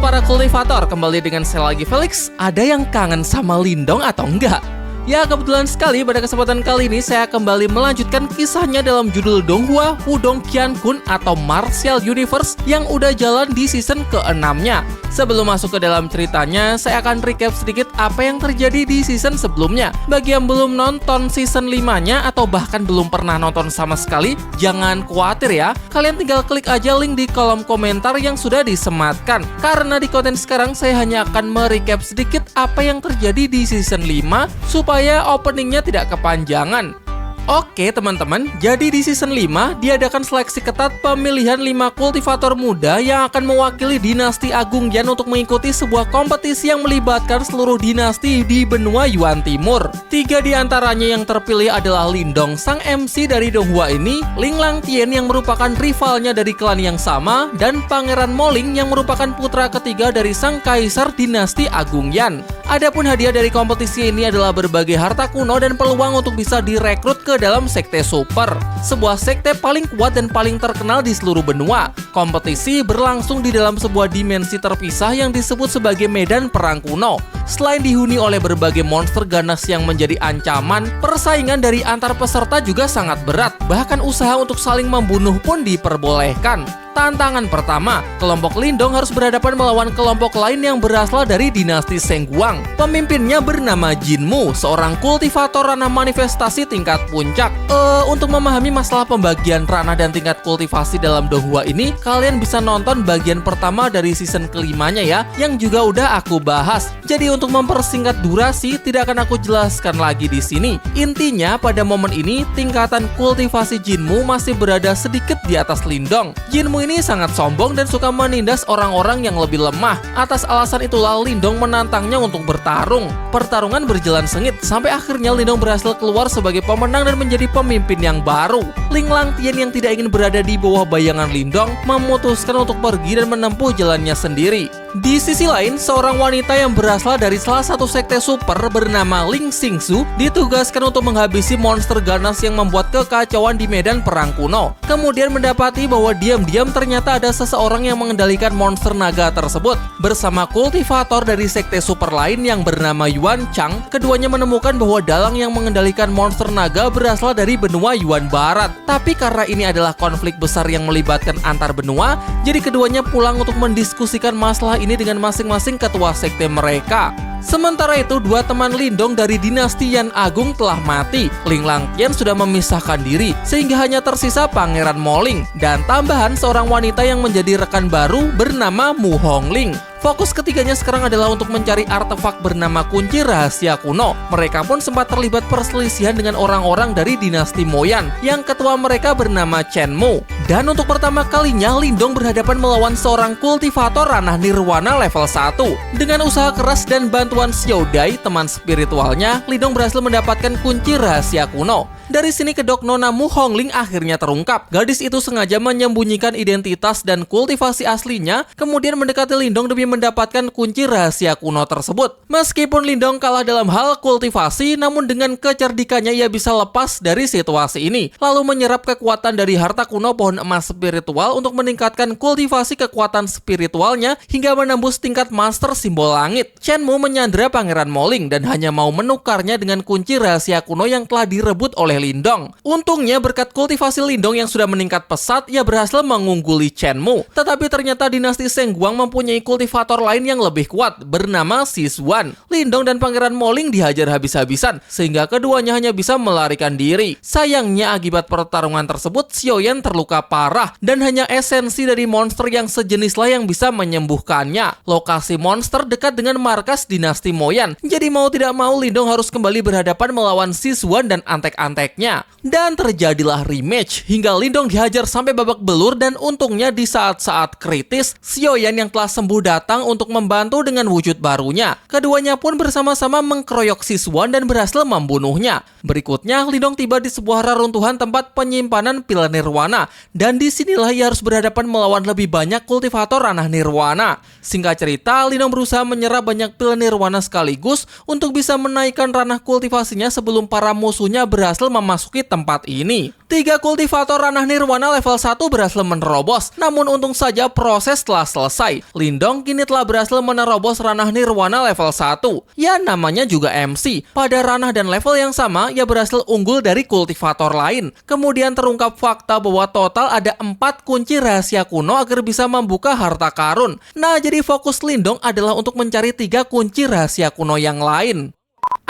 para kultivator, kembali dengan saya lagi Felix. Ada yang kangen sama Lindong atau enggak? Ya, kebetulan sekali pada kesempatan kali ini saya kembali melanjutkan kisahnya dalam judul Donghua Wudong Qiankun atau Martial Universe yang udah jalan di season ke-6-nya. Sebelum masuk ke dalam ceritanya, saya akan recap sedikit apa yang terjadi di season sebelumnya. Bagi yang belum nonton season 5-nya atau bahkan belum pernah nonton sama sekali, jangan khawatir ya. Kalian tinggal klik aja link di kolom komentar yang sudah disematkan. Karena di konten sekarang saya hanya akan merecap sedikit apa yang terjadi di season 5 supaya openingnya tidak kepanjangan. Oke teman-teman, jadi di season 5 diadakan seleksi ketat pemilihan 5 kultivator muda yang akan mewakili dinasti Agung Yan untuk mengikuti sebuah kompetisi yang melibatkan seluruh dinasti di benua Yuan Timur. 3 di antaranya yang terpilih adalah Lindong, sang MC dari Donghua ini, Ling Langtian yang merupakan rivalnya dari klan yang sama, dan Pangeran Moling yang merupakan putra ketiga dari sang kaisar dinasti Agung Yan. Adapun hadiah dari kompetisi ini adalah berbagai harta kuno dan peluang untuk bisa direkrut ke dalam sekte super, sebuah sekte paling kuat dan paling terkenal di seluruh benua. Kompetisi berlangsung di dalam sebuah dimensi terpisah yang disebut sebagai medan perang kuno. Selain dihuni oleh berbagai monster ganas yang menjadi ancaman, persaingan dari antar peserta juga sangat berat. Bahkan usaha untuk saling membunuh pun diperbolehkan. Tantangan pertama, kelompok Lindong harus berhadapan melawan kelompok lain yang berasal dari dinasti Sengguang. Pemimpinnya bernama Jinmu, seorang kultivator ranah manifestasi tingkat puncak. Untuk memahami masalah pembagian ranah dan tingkat kultivasi dalam Donghua ini, kalian bisa nonton bagian pertama dari season ke-5-nya ya, yang juga udah aku bahas. Jadi untuk mempersingkat durasi, tidak akan aku jelaskan lagi di sini. Intinya, pada momen ini, tingkatan kultivasi Jinmu masih berada sedikit di atas Lindong. Jinmu ini sangat sombong dan suka menindas orang-orang yang lebih lemah. Atas alasan itulah Lindong menantangnya untuk bertarung. Pertarungan berjalan sengit sampai akhirnya Lindong berhasil keluar sebagai pemenang dan menjadi pemimpin yang baru. Ling Langtian yang tidak ingin berada di bawah bayangan Lindong memutuskan untuk pergi dan menempuh jalannya sendiri. Di sisi lain, seorang wanita yang berasal dari salah satu sekte super bernama Ling Xingsu ditugaskan untuk menghabisi monster ganas yang membuat kekacauan di medan perang kuno. Kemudian mendapati bahwa diam-diam ternyata ada seseorang yang mengendalikan monster naga tersebut. Bersama kultivator dari sekte super lain yang bernama Yuan Chang, keduanya menemukan bahwa dalang yang mengendalikan monster naga berasal dari benua Yuan Barat. Tapi karena ini adalah konflik besar yang melibatkan antar benua, jadi keduanya pulang untuk mendiskusikan masalah ini dengan masing-masing ketua sekte mereka. Sementara itu, 2 teman Lindong dari dinasti Yan Agung telah mati. Ling Langtian sudah memisahkan diri, sehingga hanya tersisa Pangeran Moling. Dan tambahan seorang wanita yang menjadi rekan baru bernama Mu Hongling. Fokus ketiganya sekarang adalah untuk mencari artefak bernama kunci rahasia kuno. Mereka pun sempat terlibat perselisihan dengan orang-orang dari dinasti Moyan, yang ketua mereka bernama Chen Mu. Dan untuk pertama kalinya, Lindong berhadapan melawan seorang kultivator ranah nirwana level 1. Dengan usaha keras dan bantuan Xiao Dai, teman spiritualnya, Lindong berhasil mendapatkan kunci rahasia kuno. Dari sini kedok Nona Mu Hongling akhirnya terungkap. Gadis itu sengaja menyembunyikan identitas dan kultivasi aslinya, kemudian mendekati Lindong demi mendapatkan kunci rahasia kuno tersebut. Meskipun Lindong kalah dalam hal kultivasi, namun dengan kecerdikannya ia bisa lepas dari situasi ini, lalu menyerap kekuatan dari harta kuno pohon emas spiritual untuk meningkatkan kultivasi kekuatan spiritualnya hingga menembus tingkat master simbol langit. Chen Mu menyandera Pangeran Moling dan hanya mau menukarnya dengan kunci rahasia kuno yang telah direbut oleh Lindong. Untungnya berkat kultivasi Lindong yang sudah meningkat pesat, ia berhasil mengungguli Chen Mu. Tetapi ternyata dinasti Sengguang mempunyai kultivator lain yang lebih kuat bernama Siswan. Lindong dan Pangeran Moling dihajar habis-habisan sehingga keduanya hanya bisa melarikan diri. Sayangnya akibat pertarungan tersebut, Xiaoyan terluka parah dan hanya esensi dari monster yang sejenislah yang bisa menyembuhkannya. Lokasi monster dekat dengan markas dinasti Moyan. Jadi mau tidak mau Lindong harus kembali berhadapan melawan Siswan dan antek-antek. Dan terjadilah rematch hingga Lindong dihajar sampai babak belur dan untungnya di saat-saat kritis Xiaoyan yang telah sembuh datang untuk membantu dengan wujud barunya. Keduanya pun bersama-sama mengkeroyok Siswan dan berhasil membunuhnya. Berikutnya Lindong tiba di sebuah reruntuhan tempat penyimpanan pil nirwana dan disinilah ia harus berhadapan melawan lebih banyak kultivator ranah nirwana. Singkat cerita, Lindong berusaha menyerap banyak pil nirwana sekaligus untuk bisa menaikkan ranah kultivasinya sebelum para musuhnya berhasil memasuki tempat ini. 3 kultivator ranah nirwana level 1 berhasil menerobos, namun untung saja proses telah selesai. Lindong kini telah berhasil menerobos ranah nirwana level 1. Ya, namanya juga MC. Pada ranah dan level yang sama, ia berhasil unggul dari kultivator lain. Kemudian terungkap fakta bahwa total ada 4 kunci rahasia kuno agar bisa membuka harta karun. Nah, jadi fokus Lindong adalah untuk mencari 3 kunci rahasia kuno yang lain.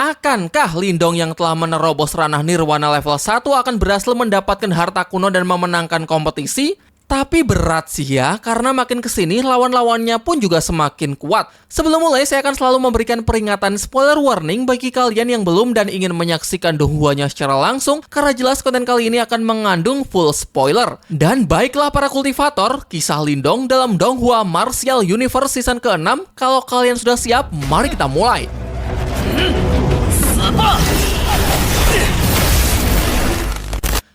Akankah Lindong yang telah menerobos ranah nirwana level 1 akan berhasil mendapatkan harta kuno dan memenangkan kompetisi? Tapi berat sih ya, karena makin kesini lawan-lawannya pun juga semakin kuat. Sebelum mulai, saya akan selalu memberikan peringatan spoiler warning bagi kalian yang belum dan ingin menyaksikan Donghuanya secara langsung, karena jelas konten kali ini akan mengandung full spoiler. Dan baiklah para kultivator, kisah Lindong dalam Donghua Martial Universe season ke-6. Kalau kalian sudah siap, mari kita mulai.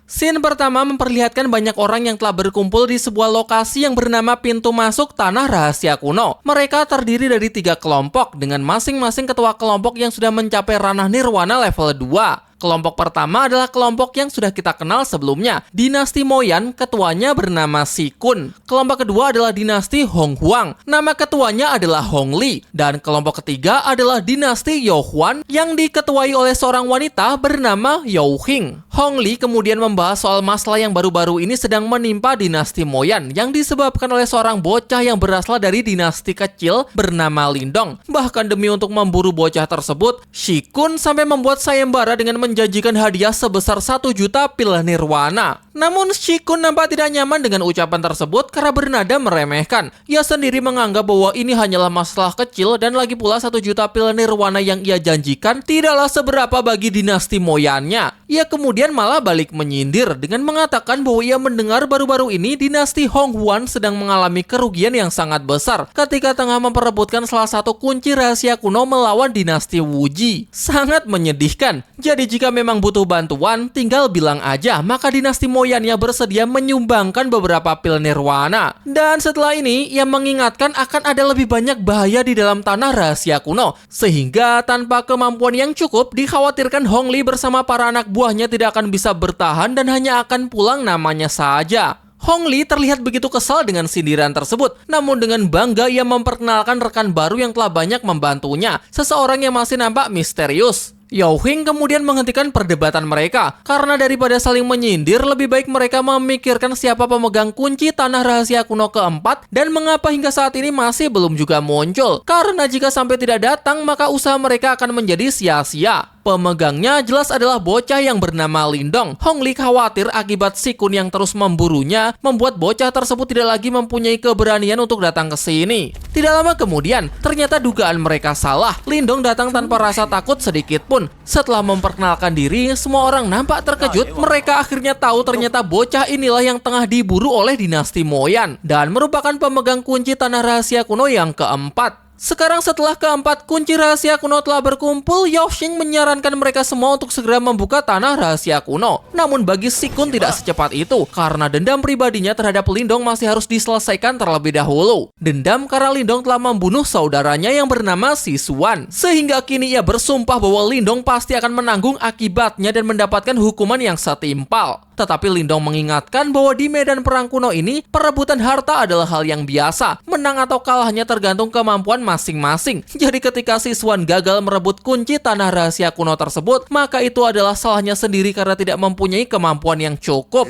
Scene pertama memperlihatkan banyak orang yang telah berkumpul di sebuah lokasi yang bernama pintu masuk tanah rahasia kuno. Mereka terdiri dari 3 kelompok dengan masing-masing ketua kelompok yang sudah mencapai ranah nirwana level 2. Kelompok pertama adalah kelompok yang sudah kita kenal sebelumnya, Dinasti Moyan, ketuanya bernama Sikun. Kelompok kedua adalah Dinasti Honghuang, nama ketuanya adalah Hongli. Dan kelompok ketiga adalah Dinasti Youhuan yang diketuai oleh seorang wanita bernama Youhing. Hongli kemudian membahas soal masalah yang baru-baru ini sedang menimpa Dinasti Moyan yang disebabkan oleh seorang bocah yang berasal dari dinasti kecil bernama Lindong. Bahkan demi untuk memburu bocah tersebut, Sikun sampai membuat sayembara dengan menjanjikan hadiah sebesar 1 juta pil nirwana. Namun Sikun nampak tidak nyaman dengan ucapan tersebut karena bernada meremehkan. Ia sendiri menganggap bahwa ini hanyalah masalah kecil dan lagi pula 1 juta pil nirwana yang ia janjikan tidaklah seberapa bagi dinasti Moyannya. Ia kemudian malah balik menyindir dengan mengatakan bahwa ia mendengar baru-baru ini dinasti Honghuan sedang mengalami kerugian yang sangat besar ketika tengah memperebutkan salah satu kunci rahasia kuno melawan dinasti Wuji. Sangat menyedihkan. Jadi jika memang butuh bantuan, tinggal bilang aja, maka dinasti Moyannya bersedia menyumbangkan beberapa pil nirwana. Dan setelah ini, ia mengingatkan akan ada lebih banyak bahaya di dalam tanah rahasia kuno, sehingga tanpa kemampuan yang cukup, dikhawatirkan Hongli bersama para anak buahnya tidak akan bisa bertahan dan hanya akan pulang namanya saja. Hongli terlihat begitu kesal dengan sindiran tersebut, namun dengan bangga ia memperkenalkan rekan baru yang telah banyak membantunya, seseorang yang masih nampak misterius. Youhing kemudian menghentikan perdebatan mereka, karena daripada saling menyindir, lebih baik mereka memikirkan siapa pemegang kunci tanah rahasia kuno keempat dan mengapa hingga saat ini masih belum juga muncul. Karena jika sampai tidak datang, maka usaha mereka akan menjadi sia-sia. Pemegangnya jelas adalah bocah yang bernama Lindong. Hongli khawatir akibat Sikun yang terus memburunya, membuat bocah tersebut tidak lagi mempunyai keberanian untuk datang ke sini. Tidak lama kemudian, ternyata dugaan mereka salah. Lindong datang tanpa rasa takut sedikit pun. Setelah memperkenalkan diri, semua orang nampak terkejut. Mereka akhirnya tahu ternyata bocah inilah yang tengah diburu oleh dinasti Moyan dan merupakan pemegang kunci tanah rahasia kuno yang keempat. Sekarang setelah keempat kunci rahasia kuno telah berkumpul, Youhing menyarankan mereka semua untuk segera membuka tanah rahasia kuno. Namun bagi Sikun tidak secepat itu, karena dendam pribadinya terhadap Lindong masih harus diselesaikan terlebih dahulu. Dendam karena Lindong telah membunuh saudaranya yang bernama Sisuan, sehingga kini ia bersumpah bahwa Lindong pasti akan menanggung akibatnya dan mendapatkan hukuman yang setimpal. Tetapi Lindong mengingatkan bahwa di medan perang kuno ini, perebutan harta adalah hal yang biasa. Menang atau kalahnya tergantung kemampuan masing-masing. Jadi ketika Sisuan gagal merebut kunci tanah rahasia kuno tersebut, maka itu adalah salahnya sendiri karena tidak mempunyai kemampuan yang cukup.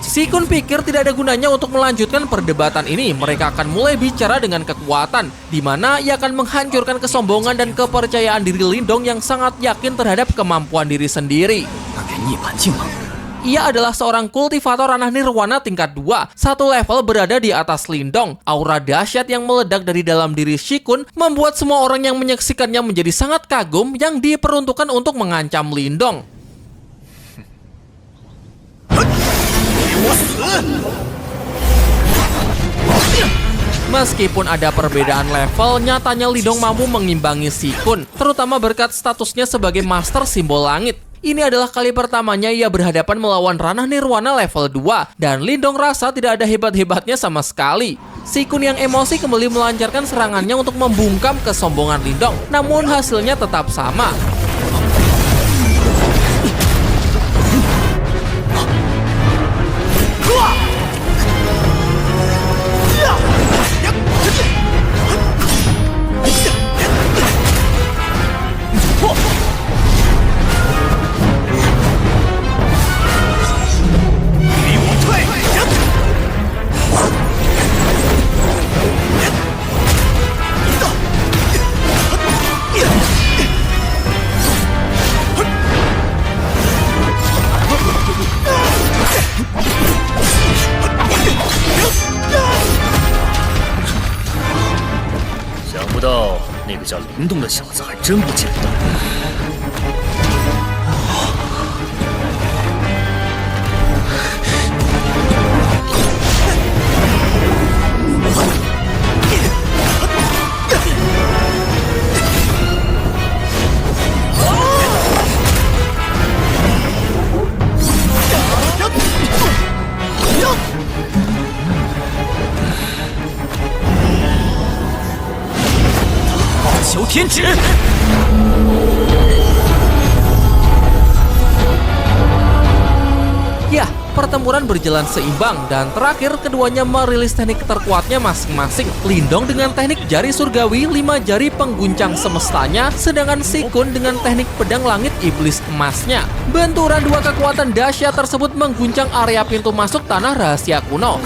Sikun pikir tidak ada gunanya untuk melanjutkan perdebatan ini. Mereka akan mulai bicara dengan kekuatan, di mana ia akan menghancurkan kesombongan dan kepercayaan diri Lindong yang sangat yakin terhadap kemampuan diri sendiri. Ia adalah seorang kultivator ranah nirwana tingkat 2, satu level berada di atas Lindong. Aura dahsyat yang meledak dari dalam diri Sikun membuat semua orang yang menyaksikannya menjadi sangat kagum yang diperuntukkan untuk mengancam Lindong. Meskipun ada perbedaan level, nyatanya Lindong mampu mengimbangi Sikun, terutama berkat statusnya sebagai master simbol langit. Ini adalah kali pertamanya ia berhadapan melawan ranah nirwana level 2, dan Lindong rasa tidak ada hebat-hebatnya sama sekali. Sikun yang emosi kembali melancarkan serangannya untuk membungkam kesombongan Lindong, namun hasilnya tetap sama. 想不到那个叫灵动的小子还真不简单。求天指！Ya, pertempuran berjalan seimbang dan terakhir keduanya merilis teknik terkuatnya masing-masing. Lindong dengan teknik jari surgawi 5 jari pengguncang semestanya, sedangkan Sikun dengan teknik pedang langit iblis emasnya. Benturan dua kekuatan dahsyat tersebut mengguncang area pintu masuk tanah rahasia kuno.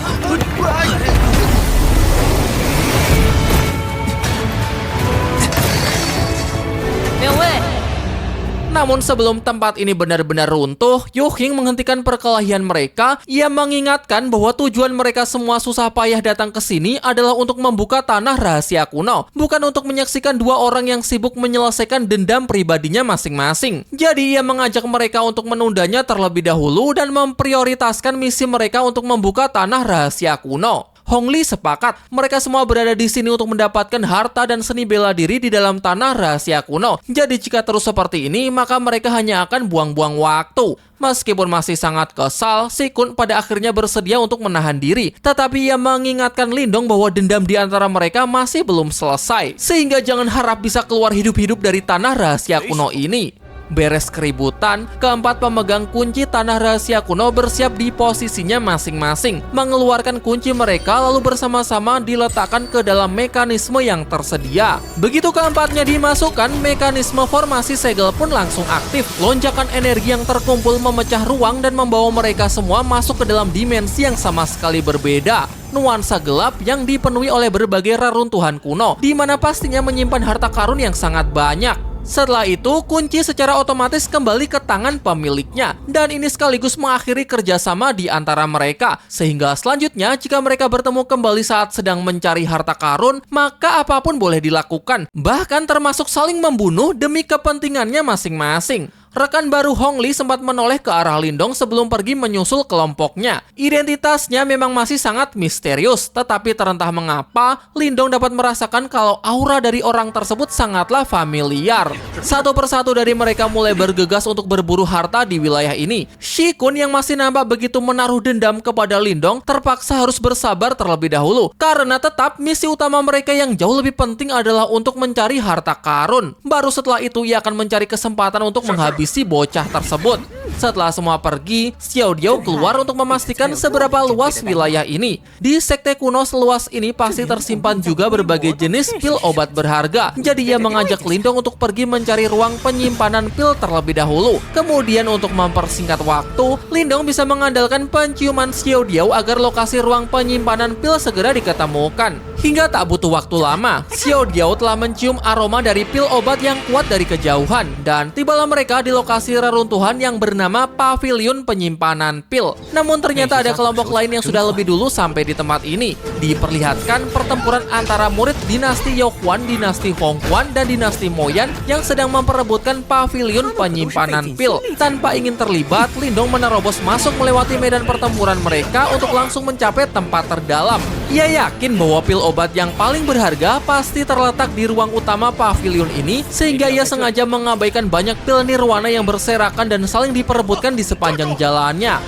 Namun sebelum tempat ini benar-benar runtuh, Yuhing menghentikan perkelahian mereka. Ia mengingatkan bahwa tujuan mereka semua susah payah datang ke sini adalah untuk membuka tanah rahasia kuno, bukan untuk menyaksikan dua orang yang sibuk menyelesaikan dendam pribadinya masing-masing. Jadi ia mengajak mereka untuk menundanya terlebih dahulu dan memprioritaskan misi mereka untuk membuka tanah rahasia kuno. Hong Li sepakat, mereka semua berada di sini untuk mendapatkan harta dan seni bela diri di dalam tanah rahasia kuno. Jadi jika terus seperti ini, maka mereka hanya akan buang-buang waktu. Meskipun masih sangat kesal, Sikun pada akhirnya bersedia untuk menahan diri. Tetapi ia mengingatkan Lindong bahwa dendam di antara mereka masih belum selesai. Sehingga jangan harap bisa keluar hidup-hidup dari tanah rahasia kuno ini. Beres keributan, keempat pemegang kunci tanah rahasia kuno bersiap di posisinya masing-masing, mengeluarkan kunci mereka lalu bersama-sama diletakkan ke dalam mekanisme yang tersedia. Begitu keempatnya dimasukkan, mekanisme formasi segel pun langsung aktif. Lonjakan energi yang terkumpul memecah ruang dan membawa mereka semua masuk ke dalam dimensi yang sama sekali berbeda. Nuansa gelap yang dipenuhi oleh berbagai reruntuhan kuno, di mana pastinya menyimpan harta karun yang sangat banyak. Setelah itu, kunci secara otomatis kembali ke tangan pemiliknya, dan ini sekaligus mengakhiri kerjasama di antara mereka. Sehingga selanjutnya, jika mereka bertemu kembali saat sedang mencari harta karun, maka apapun boleh dilakukan, bahkan termasuk saling membunuh demi kepentingannya masing-masing. Rekan baru Hong Li sempat menoleh ke arah Lindong sebelum pergi menyusul kelompoknya. Identitasnya memang masih sangat misterius, tetapi terentah mengapa, Lindong dapat merasakan kalau aura dari orang tersebut sangatlah familiar. Satu persatu dari mereka mulai bergegas untuk berburu harta di wilayah ini. Shikun yang masih nampak begitu menaruh dendam kepada Lindong terpaksa harus bersabar terlebih dahulu, karena tetap misi utama mereka yang jauh lebih penting adalah untuk mencari harta karun. Baru setelah itu ia akan mencari kesempatan untuk menghabisi si bocah tersebut. Setelah semua pergi, Xiao Diao keluar untuk memastikan seberapa luas wilayah ini. Di sekte kuno seluas ini pasti tersimpan juga berbagai jenis pil obat berharga. Jadi ia mengajak Lindong untuk pergi mencari ruang penyimpanan pil terlebih dahulu. Kemudian untuk mempersingkat waktu, Lindong bisa mengandalkan penciuman Xiao Diao agar lokasi ruang penyimpanan pil segera diketemukan. Hingga tak butuh waktu lama, Xiao Diao telah mencium aroma dari pil obat yang kuat dari kejauhan, dan tibalah mereka di lokasi reruntuhan yang bernama Pavilion Penyimpanan Pil. Namun ternyata ada kelompok lain yang sudah lebih dulu sampai di tempat ini. Diperlihatkan pertempuran antara murid dinasti Yohuan, dinasti Hongguan, dan dinasti Moyan yang sedang memperebutkan Pavilion Penyimpanan Pil. Tanpa ingin terlibat, Lindong menerobos masuk melewati medan pertempuran mereka untuk langsung mencapai tempat terdalam. Ia yakin bahwa pil obat yang paling berharga pasti terletak di ruang utama pavilion ini, sehingga ia sengaja mengabaikan banyak pil nirwana yang berserakan dan saling diperebutkan di sepanjang jalannya.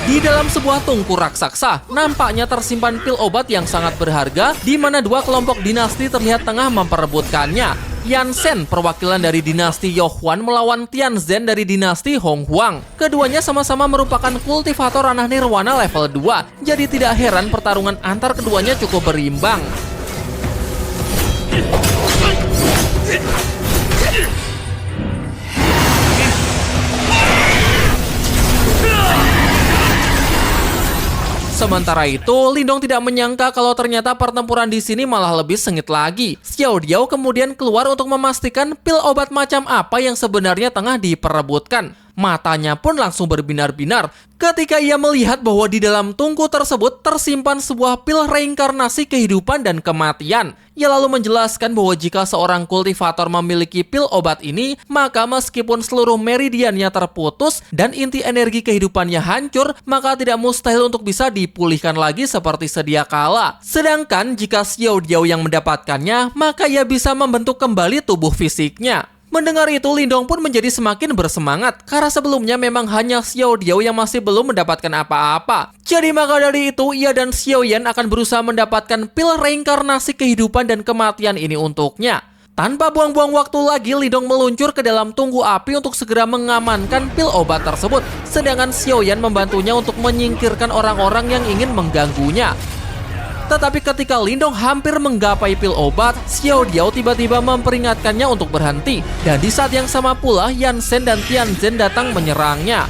Di dalam sebuah tungku raksasa, nampaknya tersimpan pil obat yang sangat berharga, di mana dua kelompok dinasti terlihat tengah memperebutkannya. Yan Shen, perwakilan dari dinasti Yohuan melawan Tian Zhen dari dinasti Hong Huang. Keduanya sama-sama merupakan kultivator ranah nirwana level 2, jadi tidak heran pertarungan antar keduanya cukup berimbang. Sementara itu, Lindong tidak menyangka kalau ternyata pertempuran di sini malah lebih sengit lagi. Xiao Diao kemudian keluar untuk memastikan pil obat macam apa yang sebenarnya tengah diperebutkan. Matanya pun langsung berbinar-binar ketika ia melihat bahwa di dalam tungku tersebut tersimpan sebuah pil reinkarnasi kehidupan dan kematian. Ia lalu menjelaskan bahwa jika seorang kultivator memiliki pil obat ini, maka meskipun seluruh meridiannya terputus dan inti energi kehidupannya hancur, maka tidak mustahil untuk bisa dipulihkan lagi seperti sedia kala. Sedangkan jika Xiao Diao yang mendapatkannya, maka ia bisa membentuk kembali tubuh fisiknya. Mendengar itu, Lindong pun menjadi semakin bersemangat karena sebelumnya memang hanya Xiao Diao yang masih belum mendapatkan apa-apa. Jadi maka dari itu, ia dan Xiao Yan akan berusaha mendapatkan pil reinkarnasi kehidupan dan kematian ini untuknya. Tanpa buang-buang waktu lagi, Lindong meluncur ke dalam tunggu api untuk segera mengamankan pil obat tersebut. Sedangkan Xiao Yan membantunya untuk menyingkirkan orang-orang yang ingin mengganggunya. Tetapi ketika Lindong hampir menggapai pil obat, Xiao Diao tiba-tiba memperingatkannya untuk berhenti. Dan di saat yang sama pula, Yan Shen dan Tian Zhen datang menyerangnya.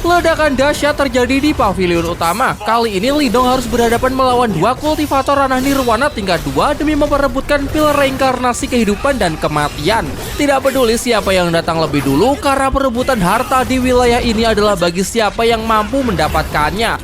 Ledakan dahsyat terjadi di pavilion utama. Kali ini Lindong harus berhadapan melawan dua kultivator ranah nirwana tingkat 2 demi memperebutkan pil reinkarnasi kehidupan dan kematian. Tidak peduli siapa yang datang lebih dulu, karena perebutan harta di wilayah ini adalah bagi siapa yang mampu mendapatkannya.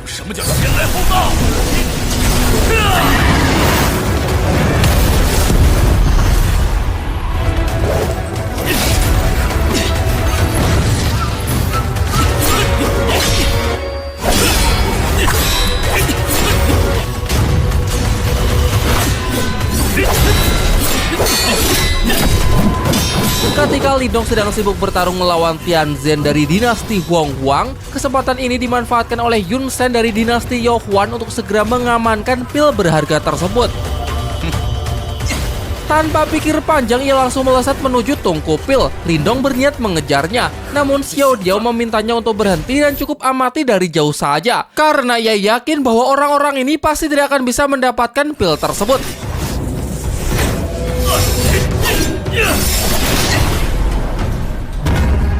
Ketika Lindong sedang sibuk bertarung melawan Tian Zhen dari dinasti Hong Huang, kesempatan ini dimanfaatkan oleh Yun Shen dari dinasti Yohuan untuk segera mengamankan pil berharga tersebut. Tanpa pikir panjang, ia langsung melesat menuju tungku pil. Lindong berniat mengejarnya, namun Xiao Diao memintanya untuk berhenti dan cukup amati dari jauh saja, karena ia yakin bahwa orang-orang ini pasti tidak akan bisa mendapatkan pil tersebut.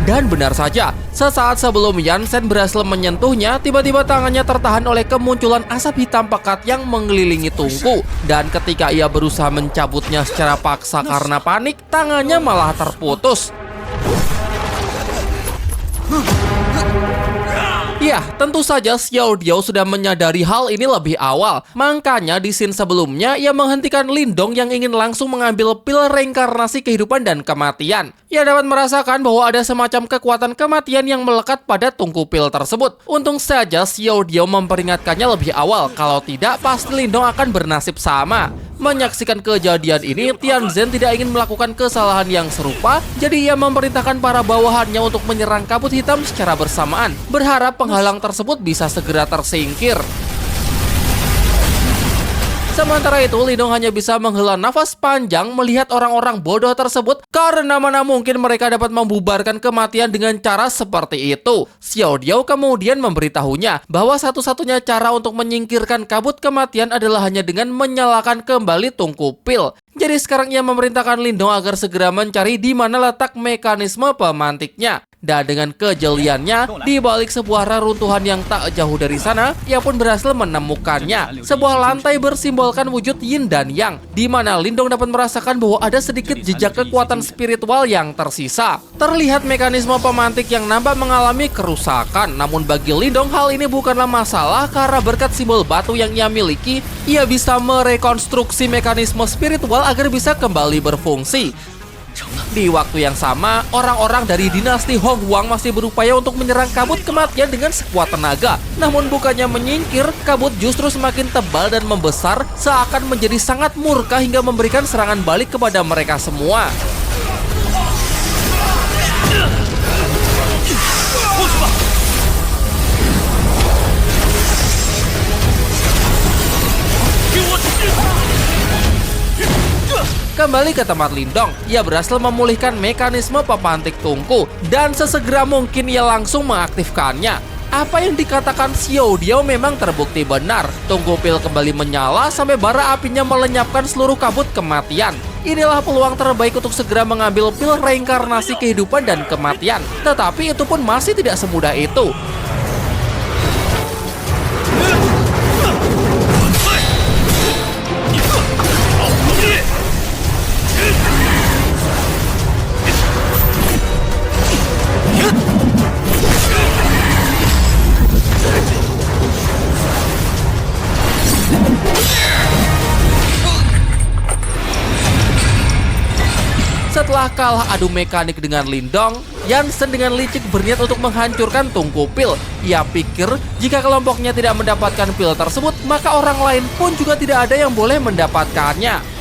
Dan benar saja, sesaat sebelum Yan Shen berhasil menyentuhnya, tiba-tiba tangannya tertahan oleh kemunculan asap hitam pekat yang mengelilingi tungku. Dan ketika ia berusaha mencabutnya secara paksa karena panik, tangannya malah terputus. Ya, tentu saja Xiao Diao sudah menyadari hal ini lebih awal. Makanya di scene sebelumnya, ia menghentikan Lindong yang ingin langsung mengambil pil reinkarnasi kehidupan dan kematian. Ia dapat merasakan bahwa ada semacam kekuatan kematian yang melekat pada tungku pil tersebut. Untung saja Xiao Diao memperingatkannya lebih awal, kalau tidak pasti Lindong akan bernasib sama. Menyaksikan kejadian ini, Tian Zhen tidak ingin melakukan kesalahan yang serupa, jadi ia memerintahkan para bawahannya untuk menyerang kabut hitam secara bersamaan, berharap penghalang tersebut bisa segera tersingkir. Sementara itu, Lindong hanya bisa menghela nafas panjang melihat orang-orang bodoh tersebut, karena mana mungkin mereka dapat membubarkan kematian dengan cara seperti itu. Xiao Diao kemudian memberitahunya bahwa satu-satunya cara untuk menyingkirkan kabut kematian adalah hanya dengan menyalakan kembali tungku pil. Jadi sekarang ia memerintahkan Lindong agar segera mencari di mana letak mekanisme pemantiknya. Dan dengan kejeliannya, di balik sebuah reruntuhan yang tak jauh dari sana, ia pun berhasil menemukannya. Sebuah lantai bersimbolkan wujud yin dan yang, di mana Lindong dapat merasakan bahwa ada sedikit jejak kekuatan spiritual yang tersisa. Terlihat mekanisme pemantik yang nampak mengalami kerusakan, namun bagi Lindong hal ini bukanlah masalah karena berkat simbol batu yang ia miliki, ia bisa merekonstruksi mekanisme spiritual agar bisa kembali berfungsi. Di waktu yang sama, orang-orang dari dinasti Hong Huang masih berupaya untuk menyerang kabut kematian dengan sekuat tenaga. Namun bukannya menyingkir, kabut justru semakin tebal dan membesar, seakan menjadi sangat murka hingga memberikan serangan balik kepada mereka semua. Kembali ke tempat Lindong, ia berhasil memulihkan mekanisme pemantik tungku dan sesegera mungkin ia langsung mengaktifkannya. Apa yang dikatakan Xiao Diao memang terbukti benar. Tungku pil kembali menyala sampai bara apinya melenyapkan seluruh kabut kematian. Inilah peluang terbaik untuk segera mengambil pil reinkarnasi kehidupan dan kematian. Tetapi itu pun masih tidak semudah itu. Setelah kalah adu mekanik dengan Lindong, Yansen dengan licik berniat untuk menghancurkan tungku pil. Ia pikir jika kelompoknya tidak mendapatkan pil tersebut, maka orang lain pun juga tidak ada yang boleh mendapatkannya.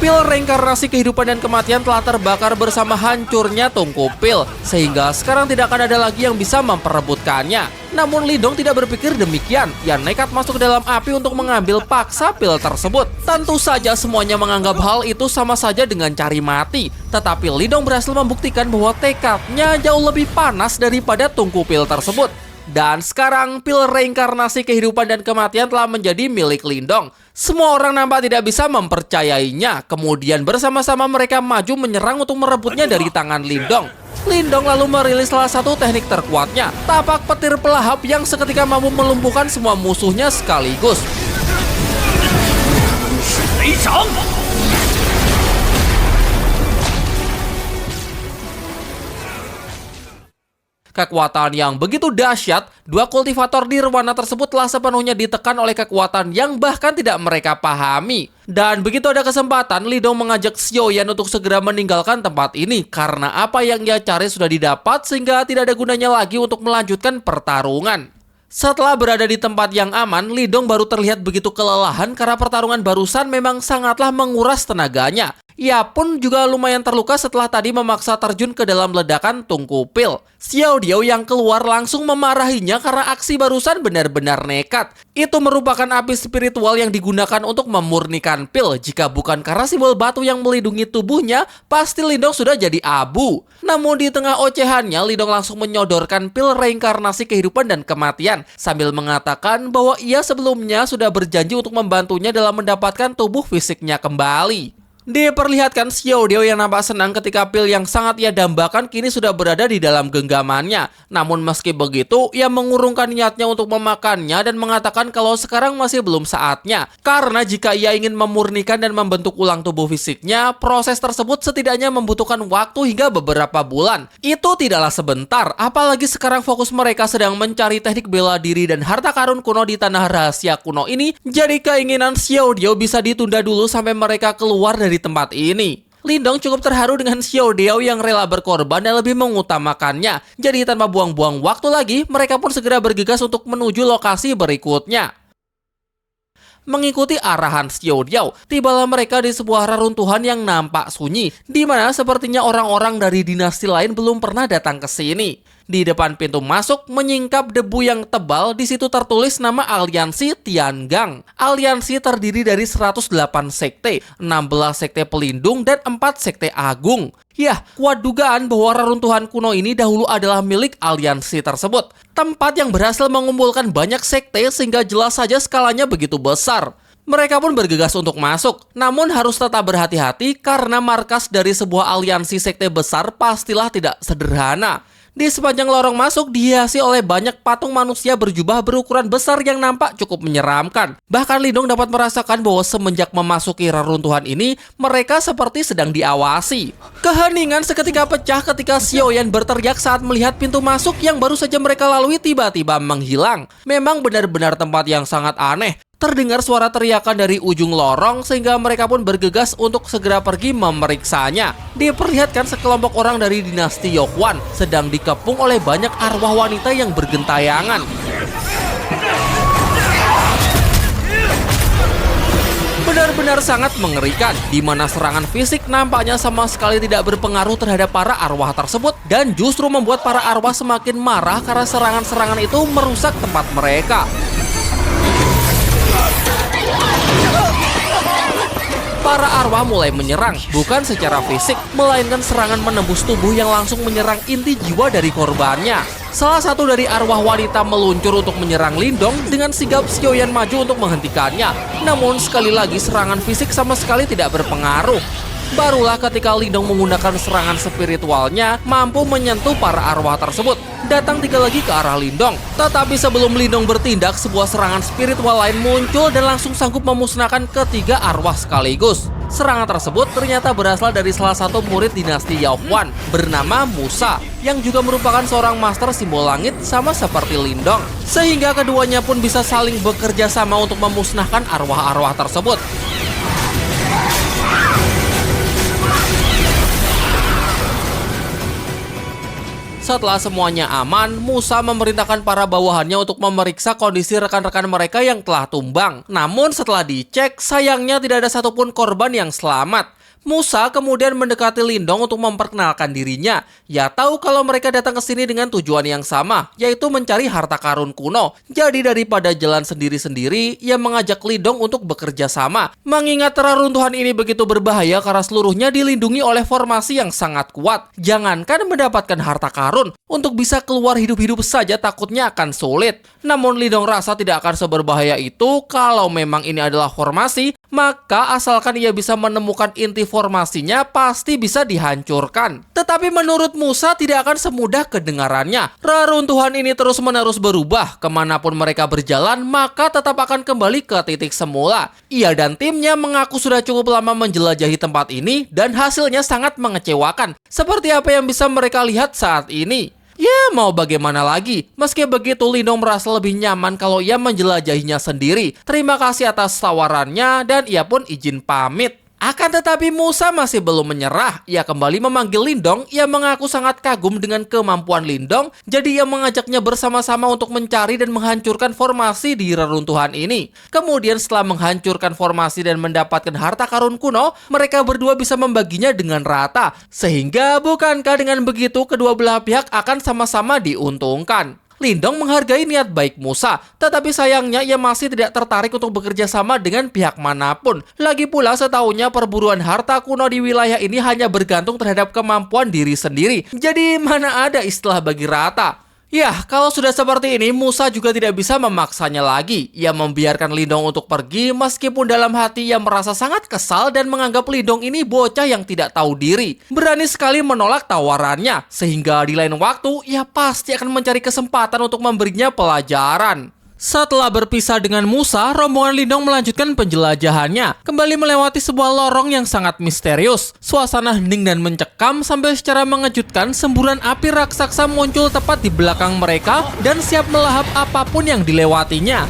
Pil reinkarnasi kehidupan dan kematian telah terbakar bersama hancurnya tungku pil, sehingga sekarang tidak akan ada lagi yang bisa memperebutkannya. Namun Lindong tidak berpikir demikian. Ia nekat masuk ke dalam api untuk mengambil paksa pil tersebut. Tentu saja semuanya menganggap hal itu sama saja dengan cari mati. Tetapi Lindong berhasil membuktikan bahwa tekadnya jauh lebih panas daripada tungku pil tersebut. Dan sekarang pil reinkarnasi kehidupan dan kematian telah menjadi milik Lindong. Semua orang nampak tidak bisa mempercayainya. Kemudian bersama-sama mereka maju menyerang untuk merebutnya dari tangan Lindong. Lindong lalu merilis salah satu teknik terkuatnya, tapak petir pelahap yang seketika mampu melumpuhkan semua musuhnya sekaligus. Kekuatan yang begitu dahsyat, dua kultivator nirwana tersebut telah sepenuhnya ditekan oleh kekuatan yang bahkan tidak mereka pahami. Dan begitu ada kesempatan, Lindong mengajak Xiao Yan untuk segera meninggalkan tempat ini karena apa yang ia cari sudah didapat sehingga tidak ada gunanya lagi untuk melanjutkan pertarungan. Setelah berada di tempat yang aman, Lindong baru terlihat begitu kelelahan karena pertarungan barusan memang sangatlah menguras tenaganya. Ia pun juga lumayan terluka setelah tadi memaksa terjun ke dalam ledakan tungku pil. Xiao Diao yang keluar langsung memarahinya karena aksi barusan benar-benar nekat. Itu merupakan api spiritual yang digunakan untuk memurnikan pil. Jika bukan karena simbol batu yang melindungi tubuhnya, pasti Lindong sudah jadi abu. Namun di tengah ocehannya, Lindong langsung menyodorkan pil reinkarnasi kehidupan dan kematian, sambil mengatakan bahwa ia sebelumnya sudah berjanji untuk membantunya dalam mendapatkan tubuh fisiknya kembali. Diperlihatkan Xiao Diao yang nampak senang ketika pil yang sangat ia dambakan kini sudah berada di dalam genggamannya. Namun meski begitu, ia mengurungkan niatnya untuk memakannya dan mengatakan kalau sekarang masih belum saatnya. Karena jika ia ingin memurnikan dan membentuk ulang tubuh fisiknya, proses tersebut setidaknya membutuhkan waktu hingga beberapa bulan. Itu tidaklah sebentar, apalagi sekarang fokus mereka sedang mencari teknik bela diri dan harta karun kuno di tanah rahasia kuno ini. Jadi keinginan Xiao Diao bisa ditunda dulu sampai mereka keluar dari tempat ini. Lindong cukup terharu dengan Xiao Diao yang rela berkorban dan lebih mengutamakannya. Jadi tanpa buang-buang waktu lagi, mereka pun segera bergegas untuk menuju lokasi berikutnya. Mengikuti arahan Xiao Diao, tibalah mereka di sebuah reruntuhan yang nampak sunyi, di mana sepertinya orang-orang dari dinasti lain belum pernah datang ke sini. Di depan pintu masuk menyingkap debu yang tebal, di situ tertulis nama aliansi Tiangang. Aliansi terdiri dari 108 sekte, 16 sekte pelindung dan 4 sekte agung. Yah, kuat dugaan bahwa reruntuhan kuno ini dahulu adalah milik aliansi tersebut. Tempat yang berhasil mengumpulkan banyak sekte sehingga jelas saja skalanya begitu besar. Mereka pun bergegas untuk masuk, namun harus tetap berhati-hati karena markas dari sebuah aliansi sekte besar pastilah tidak sederhana. Di sepanjang lorong masuk dihiasi oleh banyak patung manusia berjubah berukuran besar yang nampak cukup menyeramkan. Bahkan Lindong dapat merasakan bahwa semenjak memasuki reruntuhan ini, mereka seperti sedang diawasi. Keheningan seketika pecah ketika Xiao Yan berteriak saat melihat pintu masuk yang baru saja mereka lalui tiba-tiba menghilang. Memang benar-benar tempat yang sangat aneh. Terdengar suara teriakan dari ujung lorong sehingga mereka pun bergegas untuk segera pergi memeriksanya. Diperlihatkan sekelompok orang dari dinasti Yohuan sedang dikepung oleh banyak arwah wanita yang bergentayangan. Benar-benar sangat mengerikan, di mana serangan fisik nampaknya sama sekali tidak berpengaruh terhadap para arwah tersebut dan justru membuat para arwah semakin marah karena serangan-serangan itu merusak tempat mereka. Para arwah mulai menyerang, bukan secara fisik, melainkan serangan menembus tubuh yang langsung menyerang inti jiwa dari korbannya. Salah satu dari arwah wanita meluncur untuk menyerang Lindong dengan sigap Xiaoyan maju untuk menghentikannya. Namun sekali lagi serangan fisik sama sekali tidak berpengaruh. Barulah ketika Lindong menggunakan serangan spiritualnya mampu menyentuh para arwah tersebut. Datang 3 lagi ke arah Lindong. Tetapi sebelum Lindong bertindak, sebuah serangan spiritual lain muncul dan langsung sanggup memusnahkan ketiga arwah sekaligus. Serangan tersebut ternyata berasal dari salah satu murid dinasti Yao Huan bernama Musa, yang juga merupakan seorang master simbol langit sama seperti Lindong. Sehingga keduanya pun bisa saling bekerja sama untuk memusnahkan arwah-arwah tersebut. Setelah semuanya aman, Musa memerintahkan para bawahannya untuk memeriksa kondisi rekan-rekan mereka yang telah tumbang. Namun setelah dicek, sayangnya tidak ada satupun korban yang selamat. Musa kemudian mendekati Lindong untuk memperkenalkan dirinya. Ya tahu kalau mereka datang ke sini dengan tujuan yang sama, yaitu mencari harta karun kuno. Jadi daripada jalan sendiri-sendiri, ia mengajak Lindong untuk bekerja sama. Mengingat reruntuhan ini begitu berbahaya karena seluruhnya dilindungi oleh formasi yang sangat kuat. Jangankan mendapatkan harta karun, untuk bisa keluar hidup-hidup saja takutnya akan sulit. Namun Lindong rasa tidak akan seberbahaya itu kalau memang ini adalah formasi, maka asalkan ia bisa menemukan inti formasinya pasti bisa dihancurkan. Tetapi menurut Musa tidak akan semudah kedengarannya. Reruntuhan ini terus-menerus berubah. Kemanapun mereka berjalan, maka tetap akan kembali ke titik semula. Ia dan timnya mengaku sudah cukup lama menjelajahi tempat ini dan hasilnya sangat mengecewakan. Seperti apa yang bisa mereka lihat saat ini. Ya, mau bagaimana lagi? Meski begitu, Lindong merasa lebih nyaman kalau ia menjelajahinya sendiri. Terima kasih atas tawarannya dan ia pun izin pamit. Akan tetapi Musa masih belum menyerah. Ia kembali memanggil Lindong. Ia mengaku sangat kagum dengan kemampuan Lindong. Jadi ia mengajaknya bersama-sama untuk mencari dan menghancurkan formasi di reruntuhan ini. Kemudian setelah menghancurkan formasi dan mendapatkan harta karun kuno, mereka berdua bisa membaginya dengan rata. Sehingga bukankah dengan begitu kedua belah pihak akan sama-sama diuntungkan? Lindong menghargai niat baik Musa, tetapi sayangnya ia masih tidak tertarik untuk bekerja sama dengan pihak manapun. Lagi pula setahunya perburuan harta kuno di wilayah ini hanya bergantung terhadap kemampuan diri sendiri. Jadi mana ada istilah bagi rata? Yah, kalau sudah seperti ini, Musa juga tidak bisa memaksanya lagi. Ia membiarkan Lindong untuk pergi meskipun dalam hati ia merasa sangat kesal dan menganggap Lindong ini bocah yang tidak tahu diri. Berani sekali menolak tawarannya, sehingga di lain waktu ia pasti akan mencari kesempatan untuk memberinya pelajaran. Setelah berpisah dengan Musa, rombongan Lindong melanjutkan penjelajahannya. Kembali melewati sebuah lorong yang sangat misterius. Suasana hening dan mencekam sambil secara mengejutkan semburan api raksasa muncul tepat di belakang mereka dan siap melahap apapun yang dilewatinya.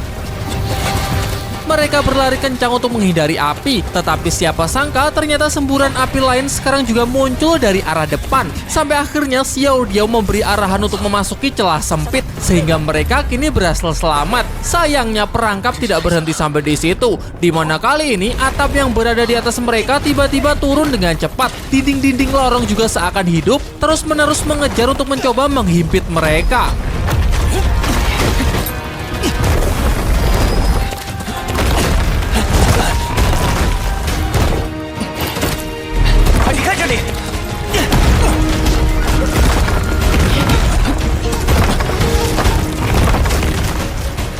Mereka berlari kencang untuk menghindari api, tetapi siapa sangka ternyata semburan api lain sekarang juga muncul dari arah depan. Sampai akhirnya Xiao Diao memberi arahan untuk memasuki celah sempit, sehingga mereka kini berhasil selamat. Sayangnya perangkap tidak berhenti sampai di situ, di mana kali ini atap yang berada di atas mereka tiba-tiba turun dengan cepat. Dinding-dinding lorong juga seakan hidup, terus-menerus mengejar untuk mencoba menghimpit mereka.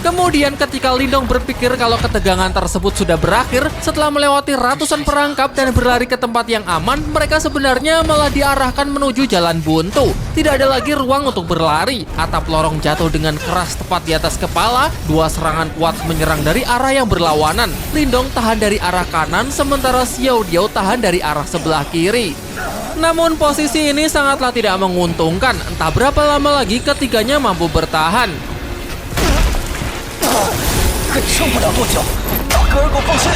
Kemudian ketika Lindong berpikir kalau ketegangan tersebut sudah berakhir, setelah melewati ratusan perangkap dan berlari ke tempat yang aman, mereka sebenarnya malah diarahkan menuju jalan buntu. Tidak ada lagi ruang untuk berlari. Atap lorong jatuh dengan keras tepat di atas kepala. Dua serangan kuat menyerang dari arah yang berlawanan. Lindong tahan dari arah kanan, sementara Xiao Diao tahan dari arah sebelah kiri. Namun posisi ini sangatlah tidak menguntungkan. Entah berapa lama lagi ketiganya mampu bertahan. 撑不了多久，大哥儿给我放心。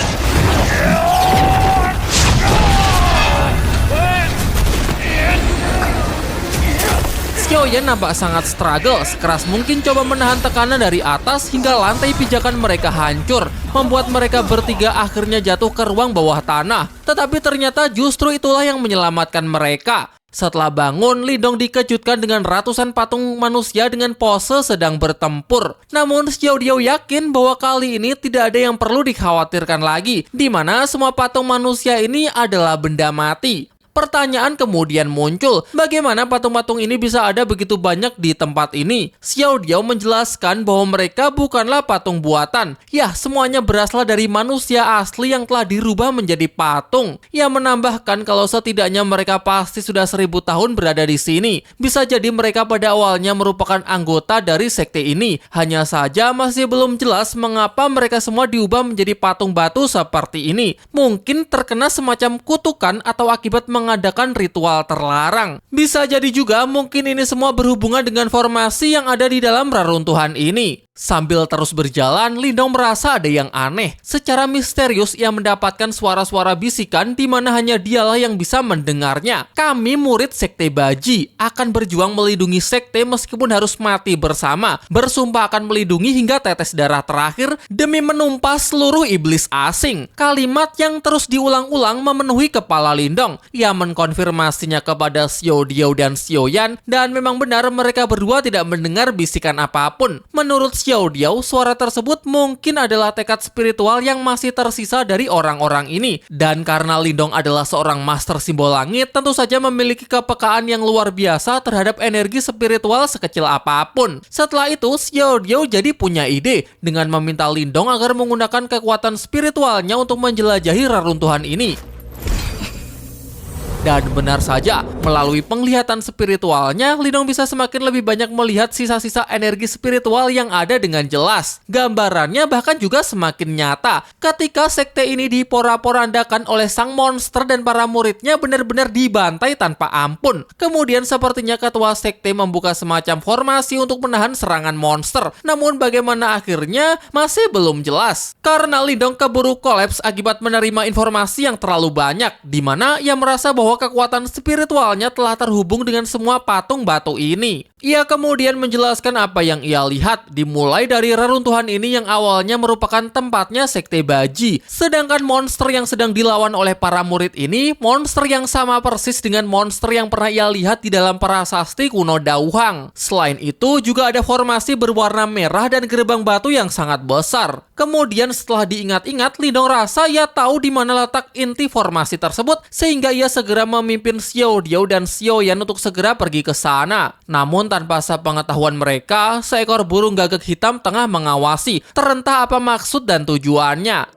Xiao Xiaoyan nampak sangat struggle, sekeras mungkin coba menahan tekanan dari atas hingga lantai pijakan mereka hancur, membuat mereka bertiga akhirnya jatuh ke ruang bawah tanah. Tetapi ternyata justru itulah yang menyelamatkan mereka. Setelah bangun, Lindong dikejutkan dengan ratusan patung manusia dengan pose sedang bertempur. Namun Xiao yakin bahwa kali ini tidak ada yang perlu dikhawatirkan lagi, di mana semua patung manusia ini adalah benda mati. Pertanyaan kemudian muncul, bagaimana patung-patung ini bisa ada begitu banyak di tempat ini? Xiao menjelaskan bahwa mereka bukanlah patung buatan. Ya, semuanya berasal dari manusia asli yang telah dirubah menjadi patung. Ia menambahkan kalau setidaknya mereka pasti sudah 1000 tahun berada di sini. Bisa jadi mereka pada awalnya merupakan anggota dari sekte ini. Hanya saja masih belum jelas mengapa mereka semua diubah menjadi patung batu seperti ini. Mungkin terkena semacam kutukan atau akibat mengadakan ritual terlarang. Bisa jadi juga mungkin ini semua berhubungan dengan formasi yang ada di dalam reruntuhan ini. Sambil terus berjalan, Lindong merasa ada yang aneh. Secara misterius, ia mendapatkan suara-suara bisikan di mana hanya dialah yang bisa mendengarnya. Kami murid Sekte Baji akan berjuang melindungi sekte meskipun harus mati bersama. Bersumpah akan melindungi hingga tetes darah terakhir demi menumpas seluruh iblis asing. Kalimat yang terus diulang-ulang memenuhi kepala Lindong. Ia mengkonfirmasinya kepada Xiao dan Xiaoyan, dan memang benar mereka berdua tidak mendengar bisikan apapun. Menurut Xiao, suara tersebut mungkin adalah tekad spiritual yang masih tersisa dari orang-orang ini. Dan karena Lindong adalah seorang master simbol langit, tentu saja memiliki kepekaan yang luar biasa terhadap energi spiritual sekecil apapun. Setelah itu, Xiao jadi punya ide dengan meminta Lindong agar menggunakan kekuatan spiritualnya untuk menjelajahi reruntuhan ini. Dan benar saja, melalui penglihatan spiritualnya, Lindong bisa semakin lebih banyak melihat sisa-sisa energi spiritual yang ada dengan jelas. Gambarannya bahkan juga semakin nyata. Ketika sekte ini dipora-porandakan oleh sang monster dan para muridnya benar-benar dibantai tanpa ampun. Kemudian sepertinya ketua sekte membuka semacam formasi untuk menahan serangan monster. Namun bagaimana akhirnya masih belum jelas. Karena Lindong keburu kolaps akibat menerima informasi yang terlalu banyak, di mana ia merasa bahwa kekuatan spiritualnya telah terhubung dengan semua patung batu ini. Ia kemudian menjelaskan apa yang ia lihat, dimulai dari reruntuhan ini yang awalnya merupakan tempatnya Sekte Baji. Sedangkan monster yang sedang dilawan oleh para murid ini, monster yang sama persis dengan monster yang pernah ia lihat di dalam prasasti kuno Dauhang. Selain itu, juga ada formasi berwarna merah dan gerbang batu yang sangat besar. Kemudian setelah diingat-ingat, Lindong rasa ia tahu di mana letak inti formasi tersebut, sehingga ia segera memimpin Xiao dan Xiaoyan untuk segera pergi ke sana. Namun tanpa sepengetahuan mereka, seekor burung gagak hitam tengah mengawasi. Terentah apa maksud dan tujuannya.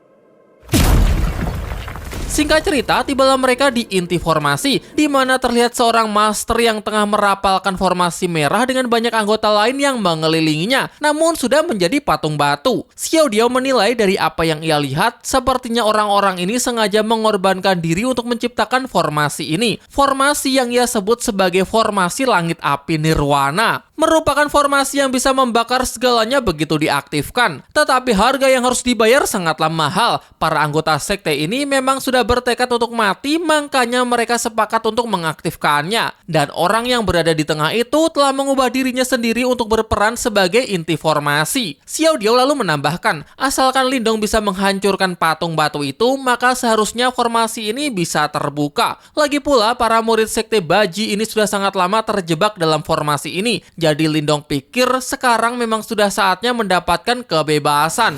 Singkat cerita, tibalah mereka di inti formasi, di mana terlihat seorang master yang tengah merapalkan formasi merah dengan banyak anggota lain yang mengelilinginya, namun sudah menjadi patung batu. Xiao menilai dari apa yang ia lihat, sepertinya orang-orang ini sengaja mengorbankan diri untuk menciptakan formasi ini. Formasi yang ia sebut sebagai formasi langit api nirwana. Merupakan formasi yang bisa membakar segalanya begitu diaktifkan. Tetapi harga yang harus dibayar sangatlah mahal. Para anggota sekte ini memang sudah bertekad untuk mati, makanya mereka sepakat untuk mengaktifkannya. Dan orang yang berada di tengah itu telah mengubah dirinya sendiri untuk berperan sebagai inti formasi. Xiao lalu menambahkan, asalkan Lindong bisa menghancurkan patung batu itu, maka seharusnya formasi ini bisa terbuka. Lagi pula, para murid sekte Baji ini sudah sangat lama terjebak dalam formasi ini. Jadi Lindong pikir sekarang memang sudah saatnya mendapatkan kebebasan.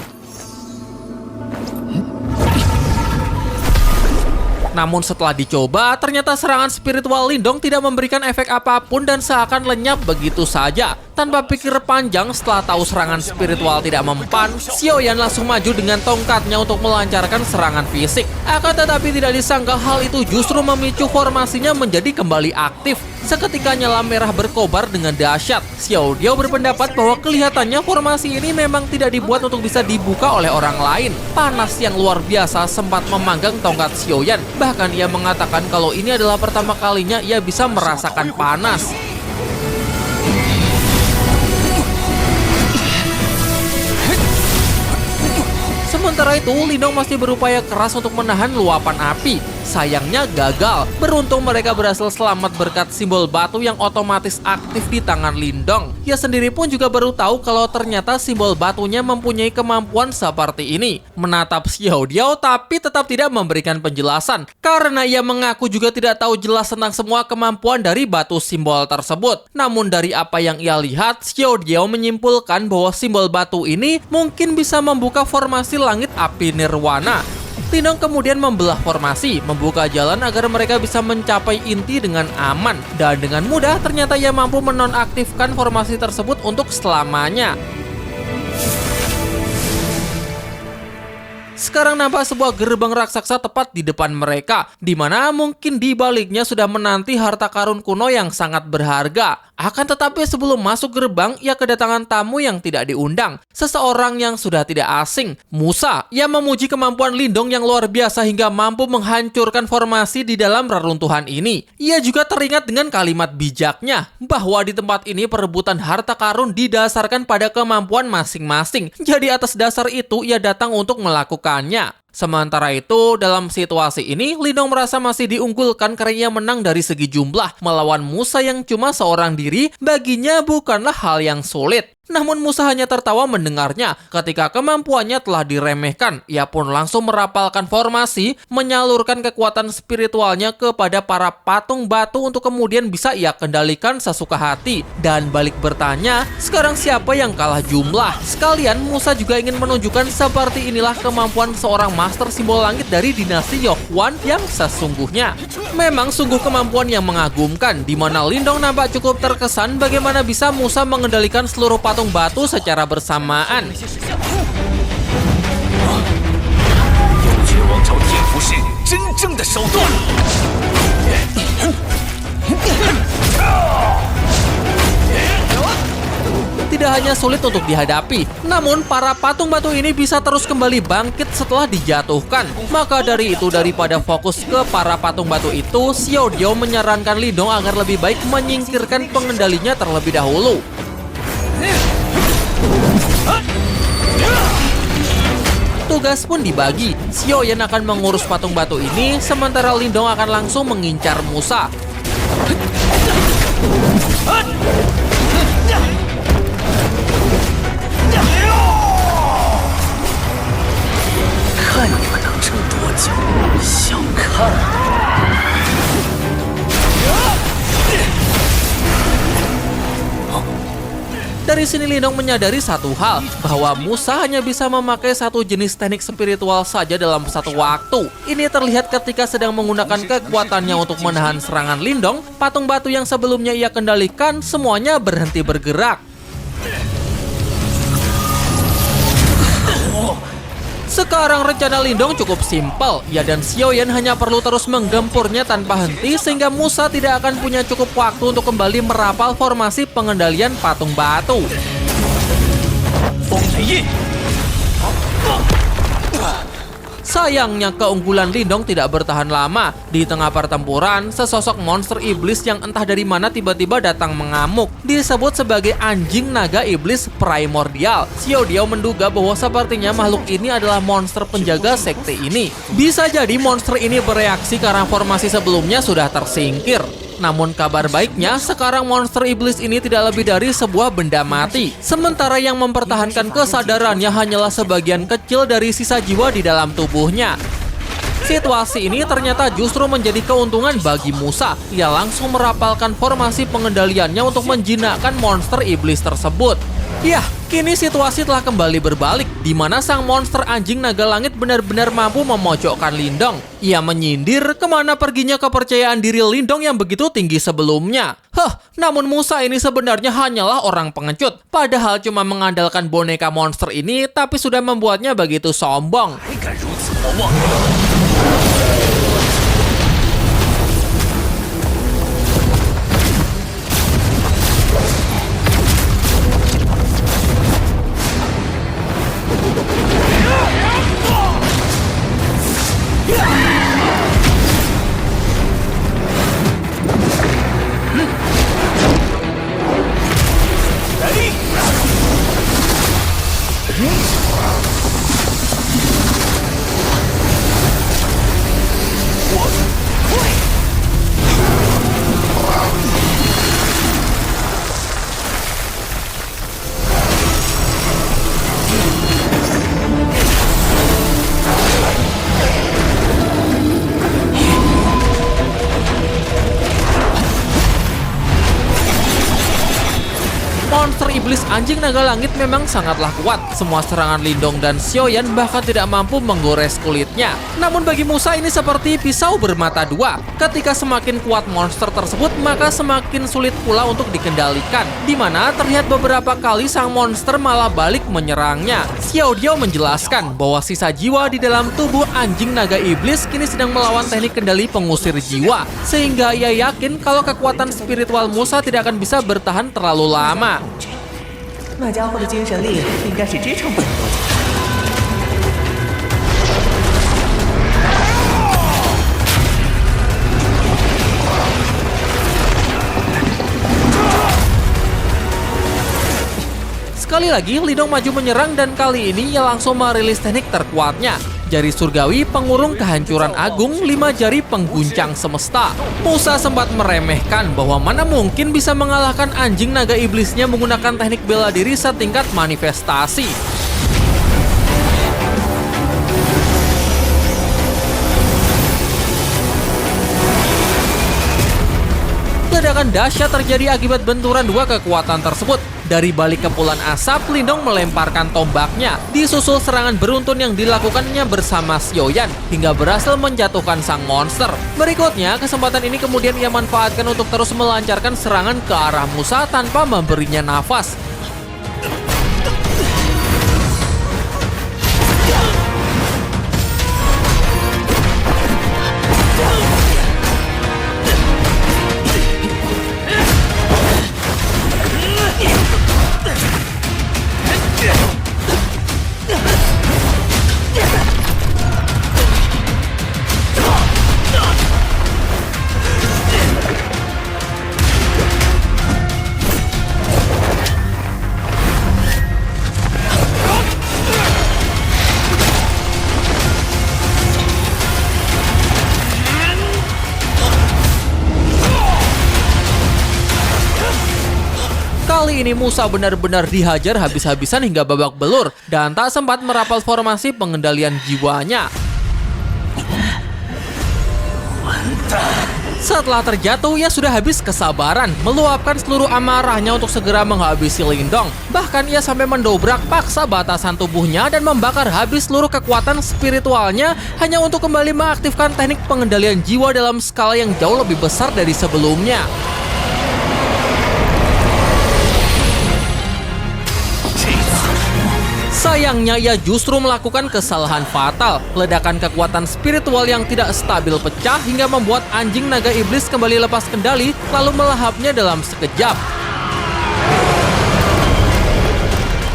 Namun setelah dicoba, ternyata serangan spiritual Lindong tidak memberikan efek apapun dan seakan lenyap begitu saja. Tanpa pikir panjang, setelah tahu serangan spiritual tidak mempan, Xiaoyan langsung maju dengan tongkatnya untuk melancarkan serangan fisik. Akan tetapi tidak disangka hal itu justru memicu formasinya menjadi kembali aktif. Seketika nyala merah berkobar dengan dahsyat. Xiao berpendapat bahwa kelihatannya formasi ini memang tidak dibuat untuk bisa dibuka oleh orang lain. Panas yang luar biasa sempat memanggang tongkat Xiaoyan. Bahkan ia mengatakan kalau ini adalah pertama kalinya ia bisa merasakan panas. Sementara itu, Lindong masih berupaya keras untuk menahan luapan api. Sayangnya gagal. Beruntung mereka berhasil selamat berkat simbol batu yang otomatis aktif di tangan Lindong. Ia sendiri pun juga baru tahu kalau ternyata simbol batunya mempunyai kemampuan seperti ini. Menatap Xiao Diao tapi tetap tidak memberikan penjelasan karena ia mengaku juga tidak tahu jelas tentang semua kemampuan dari batu simbol tersebut. Namun dari apa yang ia lihat, Xiao Diao menyimpulkan bahwa simbol batu ini mungkin bisa membuka formasi langit api nirwana. Lindong kemudian membelah formasi, membuka jalan agar mereka bisa mencapai inti dengan aman. Dan dengan mudah ternyata ia mampu menonaktifkan formasi tersebut untuk selamanya. Sekarang nampak sebuah gerbang raksasa tepat di depan mereka, di mana mungkin di baliknya sudah menanti harta karun kuno yang sangat berharga. Akan tetapi sebelum masuk gerbang, ia kedatangan tamu yang tidak diundang. Seseorang yang sudah tidak asing, Musa. Ia memuji kemampuan Lindong yang luar biasa hingga mampu menghancurkan formasi di dalam reruntuhan ini. Ia juga teringat dengan kalimat bijaknya, bahwa di tempat ini perebutan harta karun didasarkan pada kemampuan masing-masing. Jadi atas dasar itu ia datang untuk melakukannya. Sementara itu, dalam situasi ini, Lindong merasa masih diunggulkan karena ia menang dari segi jumlah. Melawan Musa yang cuma seorang diri, baginya bukanlah hal yang sulit. Namun Musa hanya tertawa mendengarnya. Ketika kemampuannya telah diremehkan, ia pun langsung merapalkan formasi, menyalurkan kekuatan spiritualnya kepada para patung batu untuk kemudian bisa ia kendalikan sesuka hati. Dan balik bertanya, sekarang siapa yang kalah jumlah? Sekalian Musa juga ingin menunjukkan seperti inilah kemampuan seorang master simbol langit dari dinasti Yohuan yang sesungguhnya. Memang sungguh kemampuan yang mengagumkan, di mana Lindong nampak cukup terkesan bagaimana bisa Musa mengendalikan seluruh patung batu secara bersamaan. 绝王朝天符是真正的手段。 Tidak hanya sulit untuk dihadapi, namun para patung batu ini bisa terus kembali bangkit setelah dijatuhkan. Maka dari itu, daripada fokus ke para patung batu itu, Xiao Diao menyarankan Lindong agar lebih baik menyingkirkan pengendalinya terlebih dahulu. Tugas pun dibagi. Xiao Yan akan mengurus patung batu ini, sementara Lindong akan langsung mengincar Musa. 看你们能撑多久，想看？ Dari sini Lindong menyadari satu hal, bahwa Musa hanya bisa memakai satu jenis teknik spiritual saja dalam satu waktu. Ini terlihat ketika sedang menggunakan kekuatannya untuk menahan serangan Lindong, patung batu yang sebelumnya ia kendalikan semuanya berhenti bergerak. Sekarang rencana Lindong cukup simpel. Ia dan Xiao Yan hanya perlu terus menggempurnya tanpa henti sehingga Musa tidak akan punya cukup waktu untuk kembali merapal formasi pengendalian patung batu. Sayangnya keunggulan Lindong tidak bertahan lama. Di tengah pertempuran, sesosok monster iblis yang entah dari mana tiba-tiba datang mengamuk. Disebut sebagai anjing naga iblis primordial. Xiao Diao menduga bahwa sepertinya makhluk ini adalah monster penjaga sekte ini. Bisa jadi monster ini bereaksi karena formasi sebelumnya sudah tersingkir. Namun kabar baiknya, sekarang monster iblis ini tidak lebih dari sebuah benda mati. Sementara yang mempertahankan kesadarannya hanyalah sebagian kecil dari sisa jiwa di dalam tubuhnya. Situasi ini ternyata justru menjadi keuntungan bagi Musa. Ia langsung merapalkan formasi pengendaliannya untuk menjinakkan monster iblis tersebut. Yah, kini situasi telah kembali berbalik, di mana sang monster anjing naga langit benar-benar mampu memojokkan Lindong. Ia menyindir kemana perginya kepercayaan diri Lindong yang begitu tinggi sebelumnya. Namun Musa ini sebenarnya hanyalah orang pengecut. Padahal cuma mengandalkan boneka monster ini, tapi sudah membuatnya begitu sombong. iblis anjing naga langit memang sangatlah kuat. Semua serangan Lindong dan Xiaoyan bahkan tidak mampu menggores kulitnya. Namun bagi Musa ini seperti pisau bermata dua. Ketika semakin kuat monster tersebut, maka semakin sulit pula untuk dikendalikan. Di mana terlihat beberapa kali sang monster malah balik menyerangnya. Xiao Diao menjelaskan bahwa sisa jiwa di dalam tubuh anjing naga iblis kini sedang melawan teknik kendali pengusir jiwa. Sehingga ia yakin kalau kekuatan spiritual Musa tidak akan bisa bertahan terlalu lama. 那家伙的精神力应该是支撑不了多久。 Sekali lagi, Lindong maju menyerang dan kali ini ia langsung merilis teknik terkuatnya. Jari surgawi pengurung kehancuran agung, 5 jari pengguncang semesta. Musa sempat meremehkan bahwa mana mungkin bisa mengalahkan anjing naga iblisnya menggunakan teknik bela diri setingkat manifestasi. Ledakan dahsyat terjadi akibat benturan dua kekuatan tersebut. Dari balik kepulan asap, Lindong melemparkan tombaknya, disusul serangan beruntun yang dilakukannya bersama Xiaoyan hingga berhasil menjatuhkan sang monster. Berikutnya, kesempatan ini kemudian ia manfaatkan untuk terus melancarkan serangan ke arah Musa tanpa memberinya nafas. Kali ini Musa benar-benar dihajar habis-habisan hingga babak belur dan tak sempat merapal formasi pengendalian jiwanya. Setelah terjatuh, ia sudah habis kesabaran, meluapkan seluruh amarahnya untuk segera menghabisi Lindong. Bahkan ia sampai mendobrak paksa batasan tubuhnya dan membakar habis seluruh kekuatan spiritualnya hanya untuk kembali mengaktifkan teknik pengendalian jiwa dalam skala yang jauh lebih besar dari sebelumnya. Sayangnya ia justru melakukan kesalahan fatal. Ledakan kekuatan spiritual yang tidak stabil pecah hingga membuat anjing naga iblis kembali lepas kendali lalu melahapnya dalam sekejap.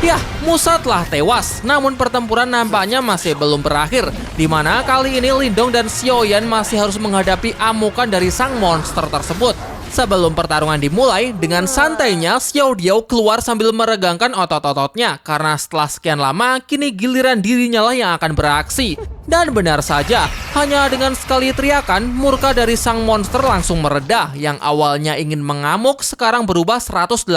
Yah, Musa telah tewas, namun pertempuran nampaknya masih belum berakhir, di mana kali ini Lindong dan Xiaoyan masih harus menghadapi amukan dari sang monster tersebut. Sebelum pertarungan dimulai, dengan santainya Xiao Diao keluar sambil meregangkan otot-ototnya karena setelah sekian lama, kini giliran dirinya lah yang akan beraksi. Dan benar saja, hanya dengan sekali teriakan, murka dari sang monster langsung mereda. Yang awalnya ingin mengamuk, sekarang berubah 180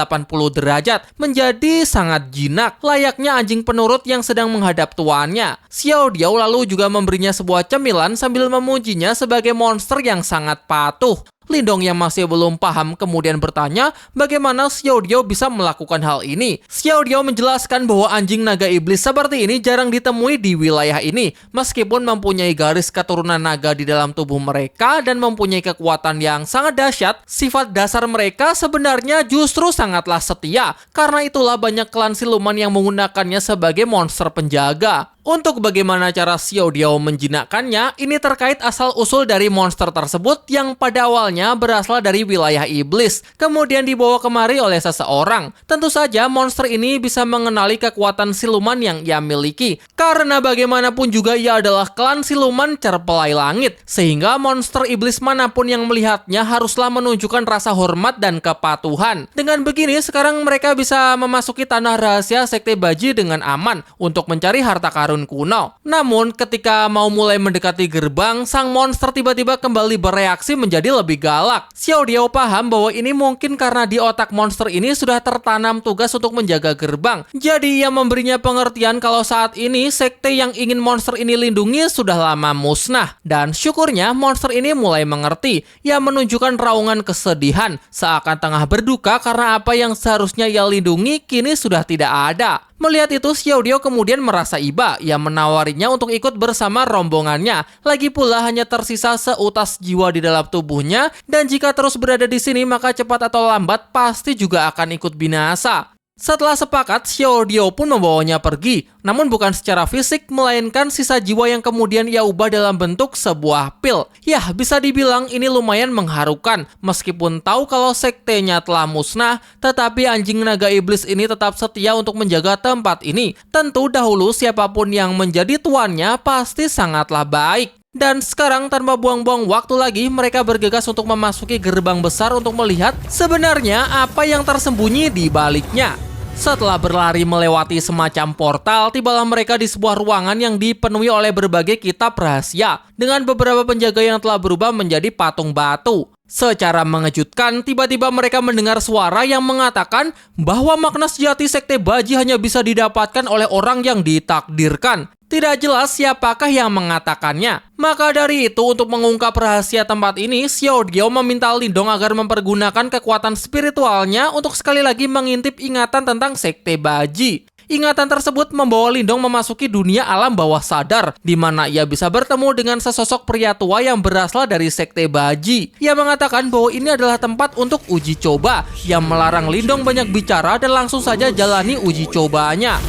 derajat, menjadi sangat jinak, layaknya anjing penurut yang sedang menghadap tuannya. Xiao Diao lalu juga memberinya sebuah cemilan sambil memujinya sebagai monster yang sangat patuh. Lindong yang masih belum paham kemudian bertanya bagaimana Xiao Diao bisa melakukan hal ini. Xiao Diao menjelaskan bahwa anjing naga iblis seperti ini jarang ditemui di wilayah ini. Meskipun mempunyai garis keturunan naga di dalam tubuh mereka dan mempunyai kekuatan yang sangat dahsyat, sifat dasar mereka sebenarnya justru sangatlah setia. Karena itulah banyak klan siluman yang menggunakannya sebagai monster penjaga. Untuk bagaimana cara Xiao Diao menjinakkannya, ini terkait asal-usul dari monster tersebut yang pada awalnya berasal dari wilayah iblis, kemudian dibawa kemari oleh seseorang. Tentu saja monster ini bisa mengenali kekuatan siluman yang ia miliki, karena bagaimanapun juga ia adalah klan siluman Cerpelai Langit, sehingga monster iblis manapun yang melihatnya haruslah menunjukkan rasa hormat dan kepatuhan. Dengan begini, sekarang mereka bisa memasuki tanah rahasia Sekte Baji dengan aman untuk mencari harta karun kuno. Namun ketika mau mulai mendekati gerbang, sang monster tiba-tiba kembali bereaksi menjadi lebih galak. Xiao Diao paham bahwa ini mungkin karena di otak monster ini sudah tertanam tugas untuk menjaga gerbang. Jadi ia memberinya pengertian kalau saat ini sekte yang ingin monster ini lindungi lindungi sudah lama musnah. Dan syukurnya monster ini mulai mengerti. Ia menunjukkan raungan kesedihan, seakan tengah berduka karena apa yang seharusnya ia lindungi kini sudah tidak ada. Melihat itu, Xiao Diao kemudian merasa iba. Ia menawarinya untuk ikut bersama rombongannya. Lagi pula hanya tersisa seutas jiwa di dalam tubuhnya, dan jika terus berada di sini maka cepat atau lambat pasti juga akan ikut binasa. Setelah sepakat, Xiao Diao pun membawanya pergi, namun bukan secara fisik, melainkan sisa jiwa yang kemudian ia ubah dalam bentuk sebuah pil. Yah, bisa dibilang ini lumayan mengharukan. Meskipun tahu kalau sektenya telah musnah, tetapi anjing naga iblis ini tetap setia untuk menjaga tempat ini. Tentu dahulu siapapun yang menjadi tuannya pasti sangatlah baik. Dan sekarang tanpa buang-buang waktu lagi, mereka bergegas untuk memasuki gerbang besar untuk melihat sebenarnya apa yang tersembunyi di baliknya. Setelah berlari melewati semacam portal, tibalah mereka di sebuah ruangan yang dipenuhi oleh berbagai kitab rahasia, dengan beberapa penjaga yang telah berubah menjadi patung batu. Secara mengejutkan, tiba-tiba mereka mendengar suara yang mengatakan bahwa makna sejati sekte Baji hanya bisa didapatkan oleh orang yang ditakdirkan. Tidak jelas siapakah yang mengatakannya. Maka dari itu, untuk mengungkap rahasia tempat ini, Xiao Diao meminta Lindong agar mempergunakan kekuatan spiritualnya untuk sekali lagi mengintip ingatan tentang sekte Baji. Ingatan tersebut membawa Lindong memasuki dunia alam bawah sadar, di mana ia bisa bertemu dengan sesosok pria tua yang berasal dari sekte Baji. Ia mengatakan bahwa ini adalah tempat untuk uji coba. Ia melarang Lindong banyak bicara dan langsung saja jalani uji cobanya.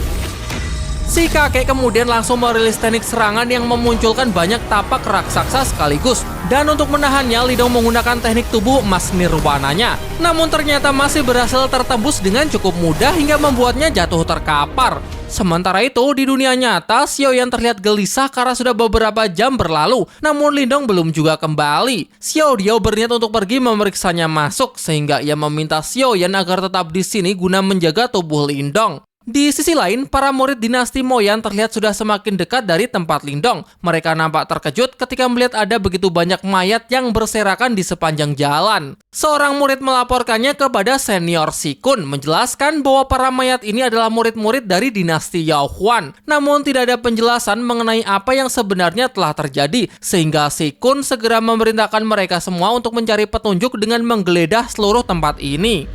Si kakek kemudian langsung merilis teknik serangan yang memunculkan banyak tapak raksasa sekaligus. Dan untuk menahannya, Lindong menggunakan teknik tubuh emas nirwananya. Namun ternyata masih berhasil tertembus dengan cukup mudah hingga membuatnya jatuh terkapar. Sementara itu, di dunia nyata, Xiaoyan terlihat gelisah karena sudah beberapa jam berlalu. Namun Lindong belum juga kembali. Xiao Diao berniat untuk pergi memeriksanya masuk, sehingga ia meminta Xiaoyan agar tetap di sini guna menjaga tubuh Lindong. Di sisi lain, para murid dinasti Moyan terlihat sudah semakin dekat dari tempat Lindong. Mereka nampak terkejut ketika melihat ada begitu banyak mayat yang berserakan di sepanjang jalan. Seorang murid melaporkannya kepada senior Sikun, menjelaskan bahwa para mayat ini adalah murid-murid dari dinasti Yao Huan. Namun tidak ada penjelasan mengenai apa yang sebenarnya telah terjadi, sehingga Sikun segera memerintahkan mereka semua untuk mencari petunjuk dengan menggeledah seluruh tempat ini.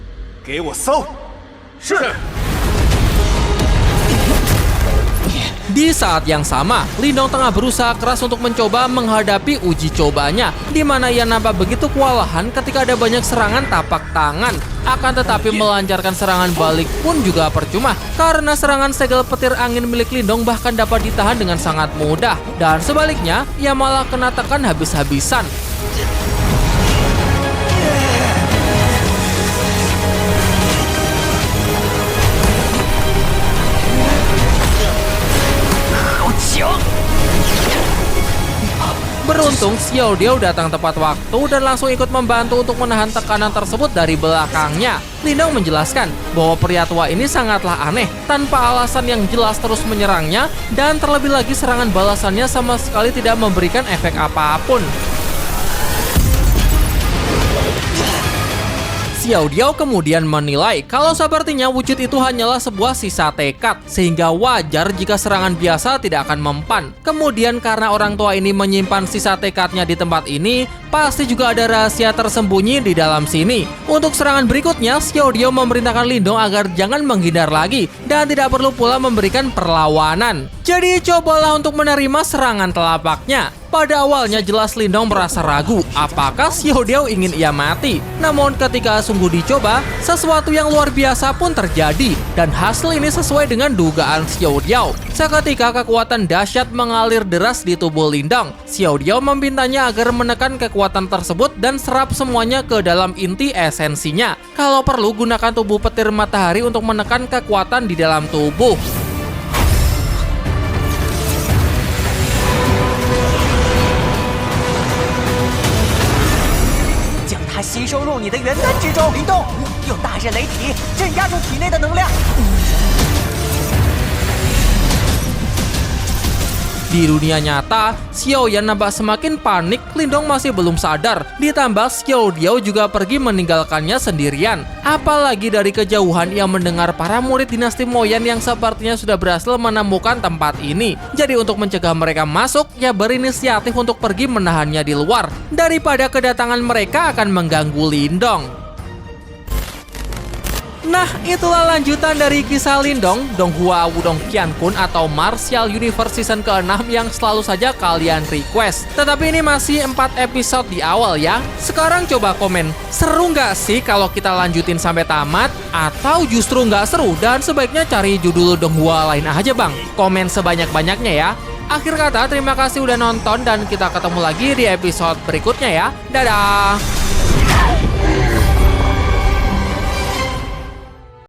给我搜！是。 Di saat yang sama, Lindong tengah berusaha keras untuk mencoba menghadapi uji cobanya, di mana ia nampak begitu kewalahan ketika ada banyak serangan tapak tangan. Akan tetapi melancarkan serangan balik pun juga percuma, karena serangan segel petir angin milik Lindong bahkan dapat ditahan dengan sangat mudah. Dan sebaliknya, ia malah kena tekan habis-habisan. Beruntung, Xiao Diao datang tepat waktu dan langsung ikut membantu untuk menahan tekanan tersebut dari belakangnya. Lindong menjelaskan bahwa pria tua ini sangatlah aneh, tanpa alasan yang jelas terus menyerangnya, dan terlebih lagi serangan balasannya sama sekali tidak memberikan efek apapun. Xiao Diao kemudian menilai kalau sepertinya wujud itu hanyalah sebuah sisa tekad, sehingga wajar jika serangan biasa tidak akan mempan. Kemudian karena orang tua ini menyimpan sisa tekadnya di tempat ini, pasti juga ada rahasia tersembunyi di dalam sini. Untuk serangan berikutnya, Xiao Diao memerintahkan Lindong agar jangan menghindar lagi dan tidak perlu pula memberikan perlawanan. Jadi cobalah untuk menerima serangan telapaknya. Pada awalnya jelas Lindong merasa ragu apakah Xiao Diao ingin ia mati. Namun ketika sungguh dicoba, sesuatu yang luar biasa pun terjadi. Dan hasil ini sesuai dengan dugaan Xiao Diao. Seketika kekuatan dahsyat mengalir deras di tubuh Lindong. Xiao Diao memintanya agar menekan kekuatan tersebut dan serap semuanya ke dalam inti esensinya. Kalau perlu, gunakan tubuh petir matahari untuk menekan kekuatan di dalam tubuh. 它吸收入你的元丹之中，灵动，用大阵雷体镇压住体内的能量。Di dunia nyata, Xiaoyan nampak semakin panik. Lindong masih belum sadar. Ditambah Xiao Diao juga pergi meninggalkannya sendirian. Apalagi dari kejauhan ia mendengar para murid dinasti Moyan yang sepertinya sudah berhasil menemukan tempat ini. Jadi untuk mencegah mereka masuk, ia berinisiatif untuk pergi menahannya di luar. Daripada kedatangan mereka akan mengganggu Lindong. Nah, itulah lanjutan dari kisah Lindong, Donghua Wudong Qiankun atau Martial Universe Season ke-6 yang selalu saja kalian request. Tetapi ini masih 4 episode di awal ya. Sekarang coba komen, seru nggak sih kalau kita lanjutin sampai tamat? Atau justru nggak seru dan sebaiknya cari judul Donghua lain aja bang? Komen sebanyak-banyaknya ya. Akhir kata, terima kasih udah nonton dan kita ketemu lagi di episode berikutnya ya. Dadah!